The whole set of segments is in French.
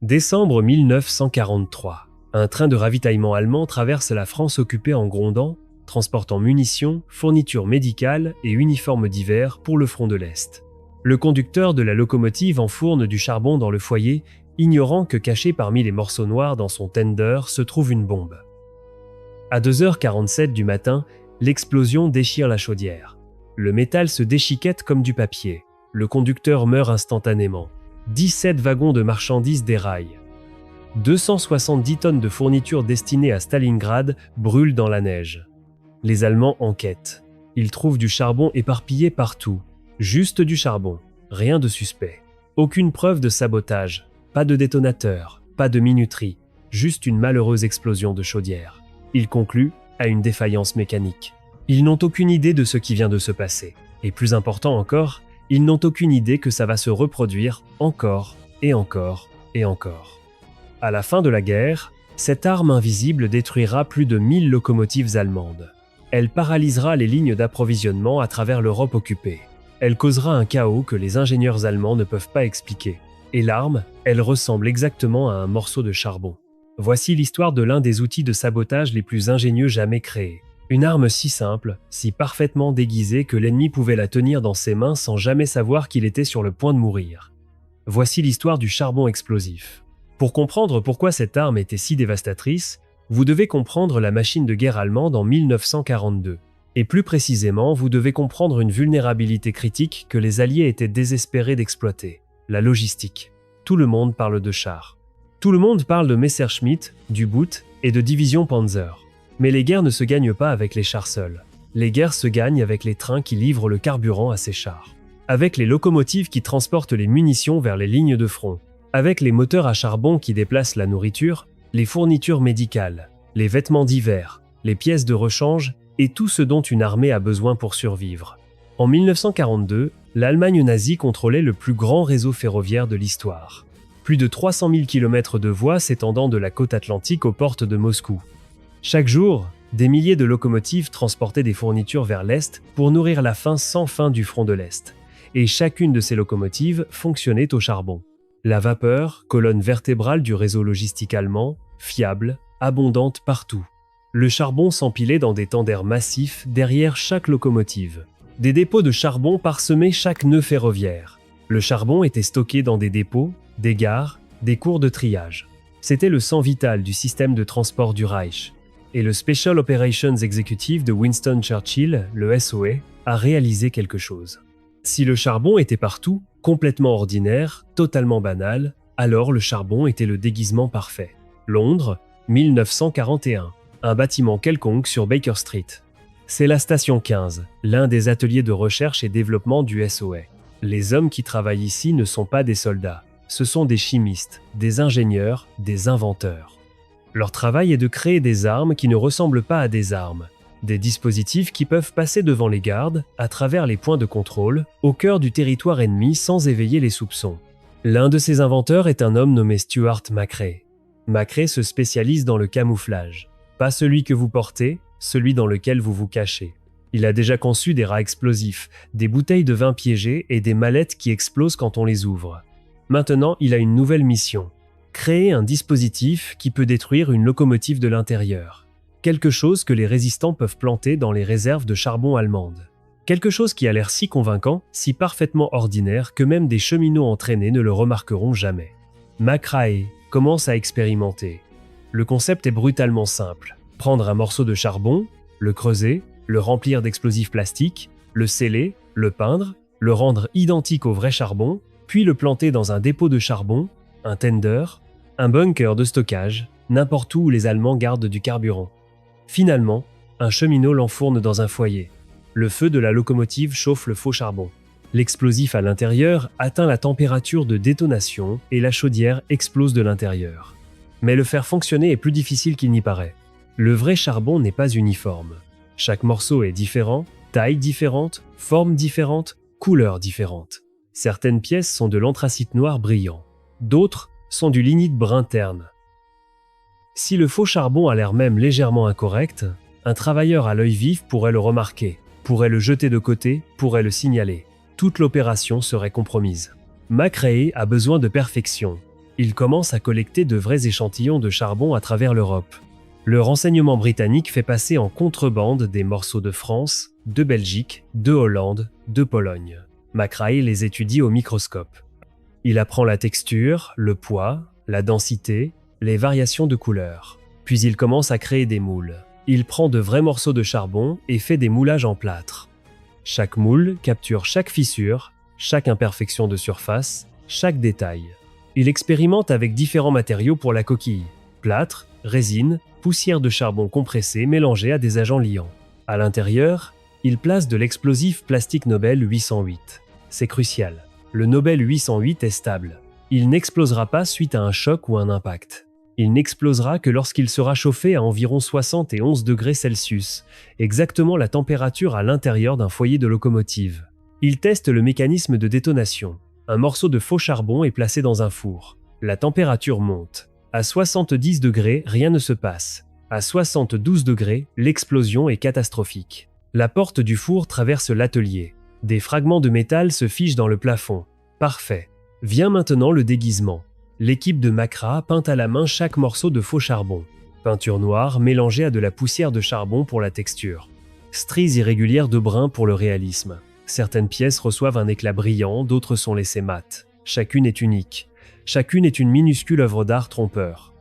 Décembre 1943. Un train de ravitaillement allemand traverse la France occupée en grondant, transportant munitions, fournitures médicales et uniformes d'hiver pour le front de l'Est. Le conducteur de la locomotive enfourne du charbon dans le foyer, ignorant que caché parmi les morceaux noirs dans son tender se trouve une bombe. À 2h47 du matin, l'explosion déchire la chaudière. Le métal se déchiquette comme du papier. Le conducteur meurt instantanément. 17 wagons de marchandises déraillent. 270 tonnes de fournitures destinées à Stalingrad brûlent dans la neige. Les Allemands enquêtent. Ils trouvent du charbon éparpillé partout. Juste du charbon, rien de suspect. Aucune preuve de sabotage, pas de détonateur, pas de minuterie, juste une malheureuse explosion de chaudière. Ils concluent à une défaillance mécanique. Ils n'ont aucune idée de ce qui vient de se passer. Et plus important encore, ils n'ont aucune idée que ça va se reproduire encore et encore et encore. À la fin de la guerre, cette arme invisible détruira plus de 1000 locomotives allemandes. Elle paralysera les lignes d'approvisionnement à travers l'Europe occupée. Elle causera un chaos que les ingénieurs allemands ne peuvent pas expliquer. Et l'arme, elle ressemble exactement à un morceau de charbon. Voici l'histoire de l'un des outils de sabotage les plus ingénieux jamais créés. Une arme si simple, si parfaitement déguisée que l'ennemi pouvait la tenir dans ses mains sans jamais savoir qu'il était sur le point de mourir. Voici l'histoire du charbon explosif. Pour comprendre pourquoi cette arme était si dévastatrice, vous devez comprendre la machine de guerre allemande en 1942. Et plus précisément, vous devez comprendre une vulnérabilité critique que les Alliés étaient désespérés d'exploiter, la logistique. Tout le monde parle de chars. Tout le monde parle de Messerschmitt, d'U-Boot et de division Panzer. Mais les guerres ne se gagnent pas avec les chars seuls. Les guerres se gagnent avec les trains qui livrent le carburant à ces chars. Avec les locomotives qui transportent les munitions vers les lignes de front. Avec les moteurs à charbon qui déplacent la nourriture, les fournitures médicales, les vêtements d'hiver, les pièces de rechange et tout ce dont une armée a besoin pour survivre. En 1942, l'Allemagne nazie contrôlait le plus grand réseau ferroviaire de l'histoire. Plus de 300 000 km de voies s'étendant de la côte atlantique aux portes de Moscou. Chaque jour, des milliers de locomotives transportaient des fournitures vers l'Est pour nourrir la faim sans fin du front de l'Est. Et chacune de ces locomotives fonctionnait au charbon. La vapeur, colonne vertébrale du réseau logistique allemand, fiable, abondante partout. Le charbon s'empilait dans des tenders massifs derrière chaque locomotive. Des dépôts de charbon parsemaient chaque nœud ferroviaire. Le charbon était stocké dans des dépôts, des gares, des cours de triage. C'était le sang vital du système de transport du Reich. Et le Special Operations Executive de Winston Churchill, le SOE, a réalisé quelque chose. Si le charbon était partout, complètement ordinaire, totalement banal, alors le charbon était le déguisement parfait. Londres, 1941. Un bâtiment quelconque sur Baker Street. C'est la station 15, l'un des ateliers de recherche et développement du SOE. Les hommes qui travaillent ici ne sont pas des soldats. Ce sont des chimistes, des ingénieurs, des inventeurs. Leur travail est de créer des armes qui ne ressemblent pas à des armes. Des dispositifs qui peuvent passer devant les gardes, à travers les points de contrôle, au cœur du territoire ennemi sans éveiller les soupçons. L'un de ces inventeurs est un homme nommé Stuart McRae. McRae se spécialise dans le camouflage. Pas celui que vous portez, celui dans lequel vous vous cachez. Il a déjà conçu des rats explosifs, des bouteilles de vin piégées et des mallettes qui explosent quand on les ouvre. Maintenant, il a une nouvelle mission. Créer un dispositif qui peut détruire une locomotive de l'intérieur. Quelque chose que les résistants peuvent planter dans les réserves de charbon allemandes. Quelque chose qui a l'air si convaincant, si parfaitement ordinaire que même des cheminots entraînés ne le remarqueront jamais. McRae commence à expérimenter. Le concept est brutalement simple. Prendre un morceau de charbon, le creuser, le remplir d'explosifs plastiques, le sceller, le peindre, le rendre identique au vrai charbon, puis le planter dans un dépôt de charbon, un tender, un bunker de stockage, n'importe où les Allemands gardent du carburant. Finalement, un cheminot l'enfourne dans un foyer. Le feu de la locomotive chauffe le faux charbon. L'explosif à l'intérieur atteint la température de détonation et la chaudière explose de l'intérieur. Mais le faire fonctionner est plus difficile qu'il n'y paraît. Le vrai charbon n'est pas uniforme. Chaque morceau est différent, taille différente, forme différente, couleur différente. Certaines pièces sont de l'anthracite noir brillant. D'autres sont du lignite brun terne. Si le faux charbon a l'air même légèrement incorrect, un travailleur à l'œil vif pourrait le remarquer, pourrait le jeter de côté, pourrait le signaler. Toute l'opération serait compromise. McRae a besoin de perfection. Ils commencent à collecter de vrais échantillons de charbon à travers l'Europe. Le renseignement britannique fait passer en contrebande des morceaux de France, de Belgique, de Hollande, de Pologne. McRae les étudie au microscope. Il apprend la texture, le poids, la densité, les variations de couleur. Puis il commence à créer des moules. Il prend de vrais morceaux de charbon et fait des moulages en plâtre. Chaque moule capture chaque fissure, chaque imperfection de surface, chaque détail. Il expérimente avec différents matériaux pour la coquille: plâtre, résine, poussière de charbon compressée mélangée à des agents liants. À l'intérieur, il place de l'explosif plastique Nobel 808. C'est crucial. Le Nobel 808 est stable. Il n'explosera pas suite à un choc ou un impact. Il n'explosera que lorsqu'il sera chauffé à environ 71 degrés Celsius, exactement la température à l'intérieur d'un foyer de locomotive. Il teste le mécanisme de détonation. Un morceau de faux charbon est placé dans un four. La température monte. À 70 degrés, rien ne se passe. À 72 degrés, l'explosion est catastrophique. La porte du four traverse l'atelier. Des fragments de métal se figent dans le plafond. Parfait. Vient maintenant le déguisement. L'équipe de McRae peint à la main chaque morceau de faux charbon. Peinture noire mélangée à de la poussière de charbon pour la texture. Stries irrégulières de brun pour le réalisme. Certaines pièces reçoivent un éclat brillant, d'autres sont laissées mates. Chacune est unique. Chacune est une minuscule œuvre d'art trompeur.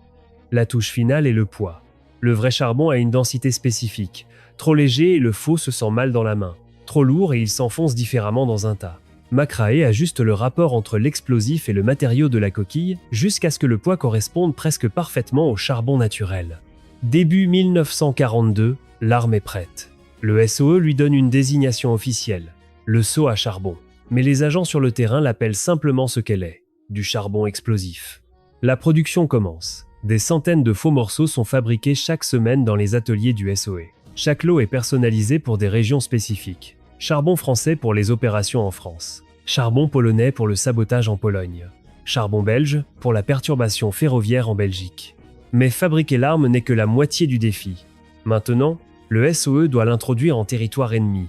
La touche finale est le poids. Le vrai charbon a une densité spécifique. Trop léger et le faux se sent mal dans la main. Trop lourd et il s'enfonce différemment dans un tas. McRae ajuste le rapport entre l'explosif et le matériau de la coquille jusqu'à ce que le poids corresponde presque parfaitement au charbon naturel. Début 1942, l'arme est prête. Le SOE lui donne une désignation officielle, le seau à charbon. Mais les agents sur le terrain l'appellent simplement ce qu'elle est, du charbon explosif. La production commence. Des centaines de faux morceaux sont fabriqués chaque semaine dans les ateliers du SOE. Chaque lot est personnalisé pour des régions spécifiques. Charbon français pour les opérations en France. Charbon polonais pour le sabotage en Pologne. Charbon belge pour la perturbation ferroviaire en Belgique. Mais fabriquer l'arme n'est que la moitié du défi. Maintenant, le SOE doit l'introduire en territoire ennemi.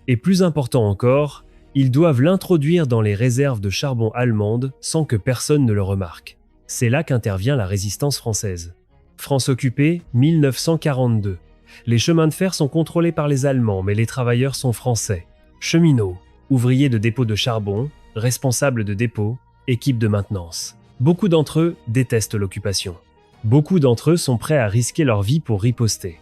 Et plus important encore, ils doivent l'introduire dans les réserves de charbon allemandes sans que personne ne le remarque. C'est là qu'intervient la résistance française. France occupée, 1942. Les chemins de fer sont contrôlés par les Allemands, mais les travailleurs sont français. Cheminots, ouvriers de dépôts de charbon, responsables de dépôts, équipes de maintenance. Beaucoup d'entre eux détestent l'occupation. Beaucoup d'entre eux sont prêts à risquer leur vie pour riposter.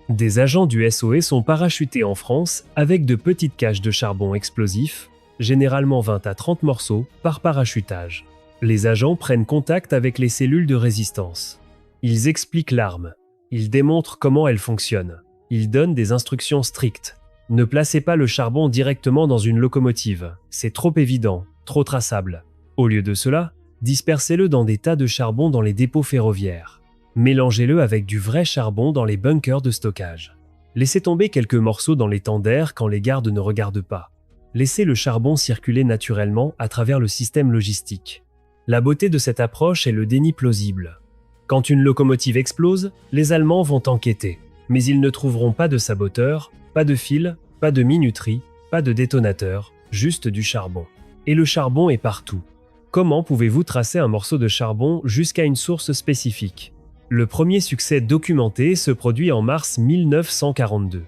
Des agents du SOE sont parachutés en France avec de petites caches de charbon explosif, généralement 20 à 30 morceaux par parachutage. Les agents prennent contact avec les cellules de résistance. Ils expliquent l'arme. Ils démontrent comment elle fonctionne. Ils donnent des instructions strictes. Ne placez pas le charbon directement dans une locomotive. C'est trop évident, trop traçable. Au lieu de cela, dispersez-le dans des tas de charbon dans les dépôts ferroviaires. Mélangez-le avec du vrai charbon dans les bunkers de stockage. Laissez tomber quelques morceaux dans les tenders quand les gardes ne regardent pas. Laissez le charbon circuler naturellement à travers le système logistique. La beauté de cette approche est le déni plausible. Quand une locomotive explose, les Allemands vont enquêter. Mais ils ne trouveront pas de saboteur, pas de fil, pas de minuterie, pas de détonateur, juste du charbon. Et le charbon est partout. Comment pouvez-vous tracer un morceau de charbon jusqu'à une source spécifique ? Le premier succès documenté se produit en mars 1942.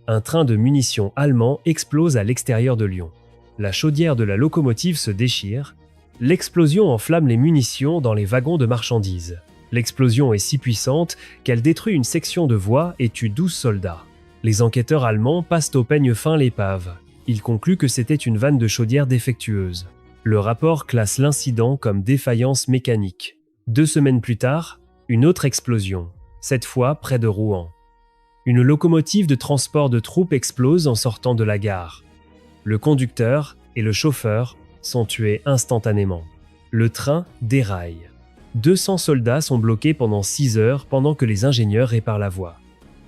Un train de munitions allemand explose à l'extérieur de Lyon. La chaudière de la locomotive se déchire. L'explosion enflamme les munitions dans les wagons de marchandises. L'explosion est si puissante qu'elle détruit une section de voie et tue 12 soldats. Les enquêteurs allemands passent au peigne fin l'épave. Ils concluent que c'était une vanne de chaudière défectueuse. Le rapport classe l'incident comme défaillance mécanique. 2 semaines plus tard, une autre explosion, cette fois près de Rouen. Une locomotive de transport de troupes explose en sortant de la gare. Le conducteur et le chauffeur sont tués instantanément. Le train déraille. 200 soldats sont bloqués pendant 6 heures pendant que les ingénieurs réparent la voie.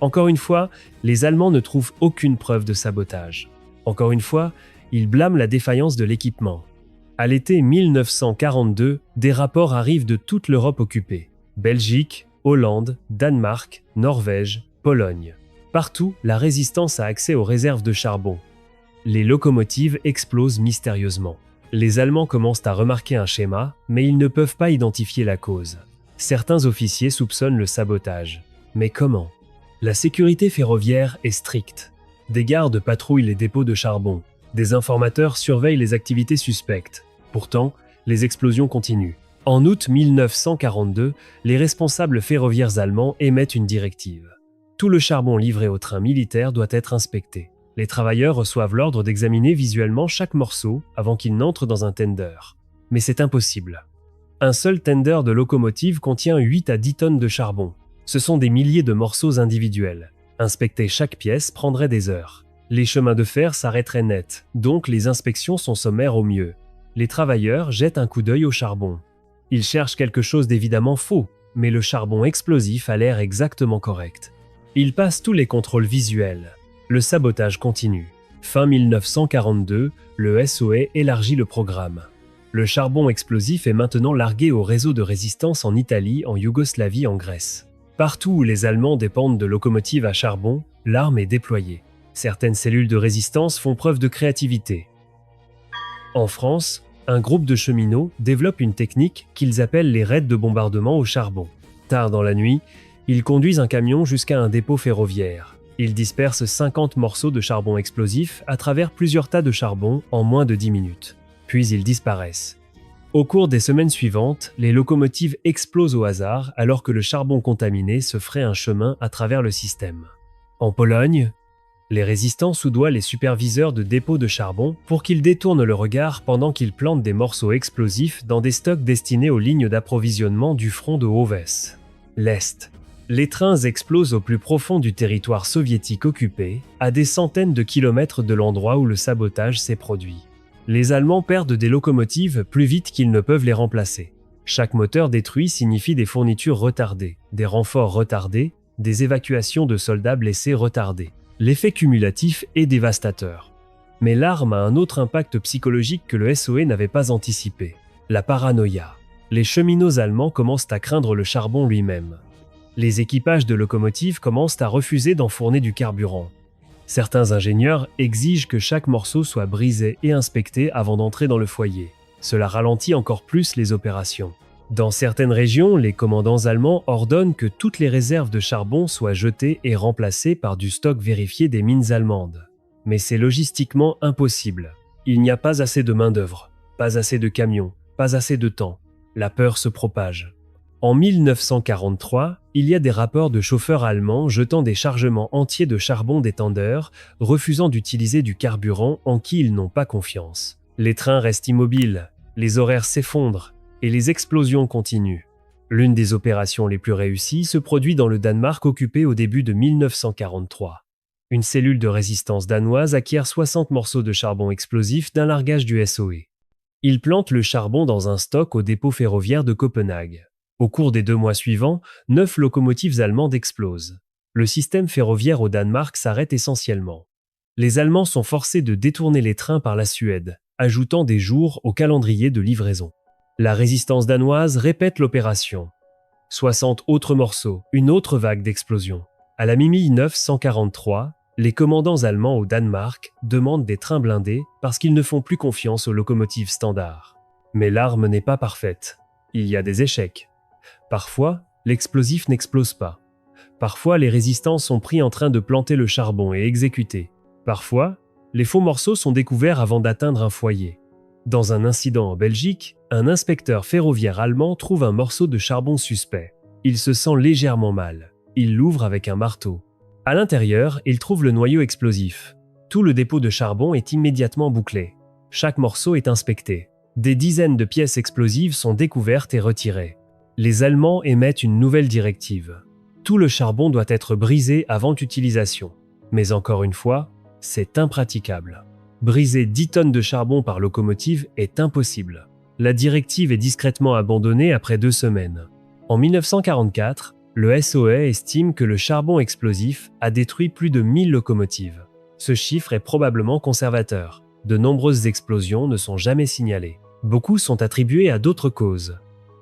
Encore une fois, les Allemands ne trouvent aucune preuve de sabotage. Encore une fois, ils blâment la défaillance de l'équipement. À l'été 1942, des rapports arrivent de toute l'Europe occupée. Belgique, Hollande, Danemark, Norvège, Pologne. Partout, la résistance a accès aux réserves de charbon. Les locomotives explosent mystérieusement. Les Allemands commencent à remarquer un schéma, mais ils ne peuvent pas identifier la cause. Certains officiers soupçonnent le sabotage. Mais comment? La sécurité ferroviaire est stricte. Des gardes patrouillent les dépôts de charbon. Des informateurs surveillent les activités suspectes. Pourtant, les explosions continuent. En août 1942, les responsables ferroviaires allemands émettent une directive. Tout le charbon livré aux trains militaires doit être inspecté. Les travailleurs reçoivent l'ordre d'examiner visuellement chaque morceau avant qu'il n'entre dans un tender. Mais c'est impossible. Un seul tender de locomotive contient 8 à 10 tonnes de charbon. Ce sont des milliers de morceaux individuels. Inspecter chaque pièce prendrait des heures. Les chemins de fer s'arrêteraient net, donc les inspections sont sommaires au mieux. Les travailleurs jettent un coup d'œil au charbon. Ils cherchent quelque chose d'évidemment faux, mais le charbon explosif a l'air exactement correct. Ils passent tous les contrôles visuels. Le sabotage continue. Fin 1942, le SOE élargit le programme. Le charbon explosif est maintenant largué au réseau de résistance en Italie, en Yougoslavie, en Grèce. Partout où les Allemands dépendent de locomotives à charbon, l'arme est déployée. Certaines cellules de résistance font preuve de créativité. En France, un groupe de cheminots développe une technique qu'ils appellent les raids de bombardement au charbon. Tard dans la nuit, ils conduisent un camion jusqu'à un dépôt ferroviaire. Ils dispersent 50 morceaux de charbon explosif à travers plusieurs tas de charbon en moins de 10 minutes. Puis ils disparaissent. Au cours des semaines suivantes, les locomotives explosent au hasard alors que le charbon contaminé se ferait un chemin à travers le système. En Pologne, les résistants soudoient les superviseurs de dépôts de charbon pour qu'ils détournent le regard pendant qu'ils plantent des morceaux explosifs dans des stocks destinés aux lignes d'approvisionnement du front de Haut-Vesse. L'Est. Les trains explosent au plus profond du territoire soviétique occupé, à des centaines de kilomètres de l'endroit où le sabotage s'est produit. Les Allemands perdent des locomotives plus vite qu'ils ne peuvent les remplacer. Chaque moteur détruit signifie des fournitures retardées, des renforts retardés, des évacuations de soldats blessés retardées. L'effet cumulatif est dévastateur. Mais l'arme a un autre impact psychologique que le SOE n'avait pas anticipé. La paranoïa. Les cheminots allemands commencent à craindre le charbon lui-même. Les équipages de locomotives commencent à refuser d'enfourner du carburant. Certains ingénieurs exigent que chaque morceau soit brisé et inspecté avant d'entrer dans le foyer. Cela ralentit encore plus les opérations. Dans certaines régions, les commandants allemands ordonnent que toutes les réserves de charbon soient jetées et remplacées par du stock vérifié des mines allemandes. Mais c'est logistiquement impossible. Il n'y a pas assez de main-d'œuvre, pas assez de camions, pas assez de temps. La peur se propage. En 1943, il y a des rapports de chauffeurs allemands jetant des chargements entiers de charbon des tenders, refusant d'utiliser du carburant en qui ils n'ont pas confiance. Les trains restent immobiles, les horaires s'effondrent et les explosions continuent. L'une des opérations les plus réussies se produit dans le Danemark occupé au début de 1943. Une cellule de résistance danoise acquiert 60 morceaux de charbon explosif d'un largage du SOE. Ils plantent le charbon dans un stock au dépôt ferroviaire de Copenhague. Au cours des 2 mois suivants, 9 locomotives allemandes explosent. Le système ferroviaire au Danemark s'arrête essentiellement. Les Allemands sont forcés de détourner les trains par la Suède, ajoutant des jours au calendrier de livraison. La résistance danoise répète l'opération. 60 autres morceaux, une autre vague d'explosions. À la mi-1943, les commandants allemands au Danemark demandent des trains blindés parce qu'ils ne font plus confiance aux locomotives standards. Mais l'arme n'est pas parfaite. Il y a des échecs. Parfois, l'explosif n'explose pas. Parfois, les résistants sont pris en train de planter le charbon et exécutés. Parfois, les faux morceaux sont découverts avant d'atteindre un foyer. Dans un incident en Belgique, un inspecteur ferroviaire allemand trouve un morceau de charbon suspect. Il se sent légèrement mal. Il l'ouvre avec un marteau. À l'intérieur, il trouve le noyau explosif. Tout le dépôt de charbon est immédiatement bouclé. Chaque morceau est inspecté. Des dizaines de pièces explosives sont découvertes et retirées. Les Allemands émettent une nouvelle directive. Tout le charbon doit être brisé avant utilisation. Mais encore une fois, c'est impraticable. Briser 10 tonnes de charbon par locomotive est impossible. La directive est discrètement abandonnée après 2 semaines. En 1944, le SOE estime que le charbon explosif a détruit plus de 1000 locomotives. Ce chiffre est probablement conservateur. De nombreuses explosions ne sont jamais signalées. Beaucoup sont attribuées à d'autres causes.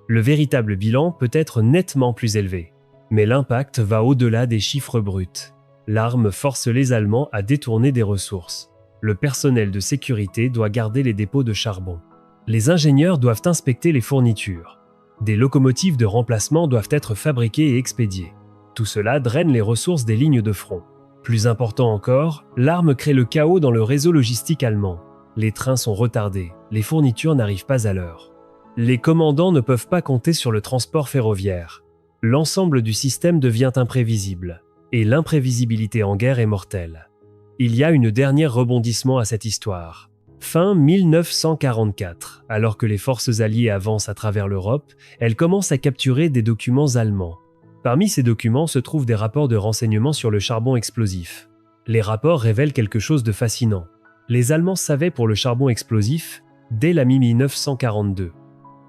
Le véritable bilan peut être nettement plus élevé. Mais l'impact va au-delà des chiffres bruts. L'arme force les Allemands à détourner des ressources. Le personnel de sécurité doit garder les dépôts de charbon. Les ingénieurs doivent inspecter les fournitures. Des locomotives de remplacement doivent être fabriquées et expédiées. Tout cela draine les ressources des lignes de front. Plus important encore, l'arme crée le chaos dans le réseau logistique allemand. Les trains sont retardés, les fournitures n'arrivent pas à l'heure. Les commandants ne peuvent pas compter sur le transport ferroviaire. L'ensemble du système devient imprévisible. Et l'imprévisibilité en guerre est mortelle. Il y a une dernière rebondissement à cette histoire. Fin 1944, alors que les forces alliées avancent à travers l'Europe, elles commencent à capturer des documents allemands. Parmi ces documents se trouvent des rapports de renseignement sur le charbon explosif. Les rapports révèlent quelque chose de fascinant. Les Allemands savaient pour le charbon explosif dès la mi-1942.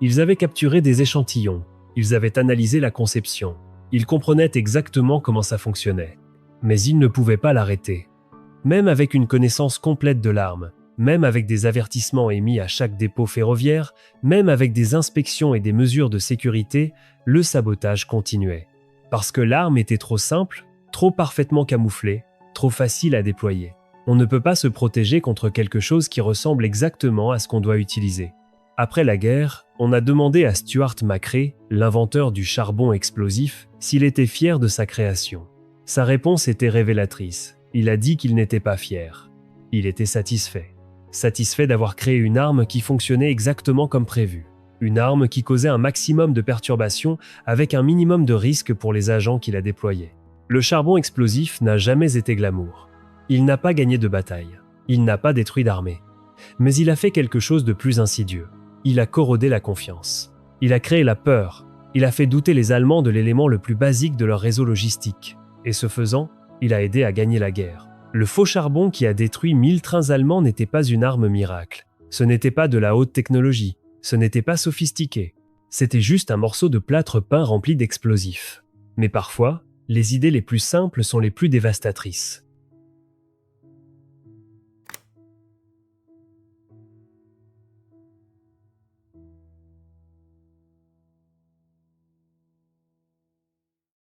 Ils avaient capturé des échantillons, ils avaient analysé la conception, ils comprenaient exactement comment ça fonctionnait. Mais ils ne pouvaient pas l'arrêter. Même avec une connaissance complète de l'arme, même avec des avertissements émis à chaque dépôt ferroviaire, même avec des inspections et des mesures de sécurité, le sabotage continuait. Parce que l'arme était trop simple, trop parfaitement camouflée, trop facile à déployer. On ne peut pas se protéger contre quelque chose qui ressemble exactement à ce qu'on doit utiliser. Après la guerre, on a demandé à Stuart McRae, l'inventeur du charbon explosif, s'il était fier de sa création. Sa réponse était révélatrice. Il a dit qu'il n'était pas fier. Il était satisfait. Satisfait d'avoir créé une arme qui fonctionnait exactement comme prévu. Une arme qui causait un maximum de perturbations avec un minimum de risque pour les agents qui la déployaient. Le charbon explosif n'a jamais été glamour. Il n'a pas gagné de bataille. Il n'a pas détruit d'armée. Mais il a fait quelque chose de plus insidieux. Il a corrodé la confiance. Il a créé la peur. Il a fait douter les Allemands de l'élément le plus basique de leur réseau logistique. Et ce faisant, il a aidé à gagner la guerre. Le faux charbon qui a détruit 1000 trains allemands n'était pas une arme miracle. Ce n'était pas de la haute technologie. Ce n'était pas sophistiqué. C'était juste un morceau de plâtre peint rempli d'explosifs. Mais parfois, les idées les plus simples sont les plus dévastatrices.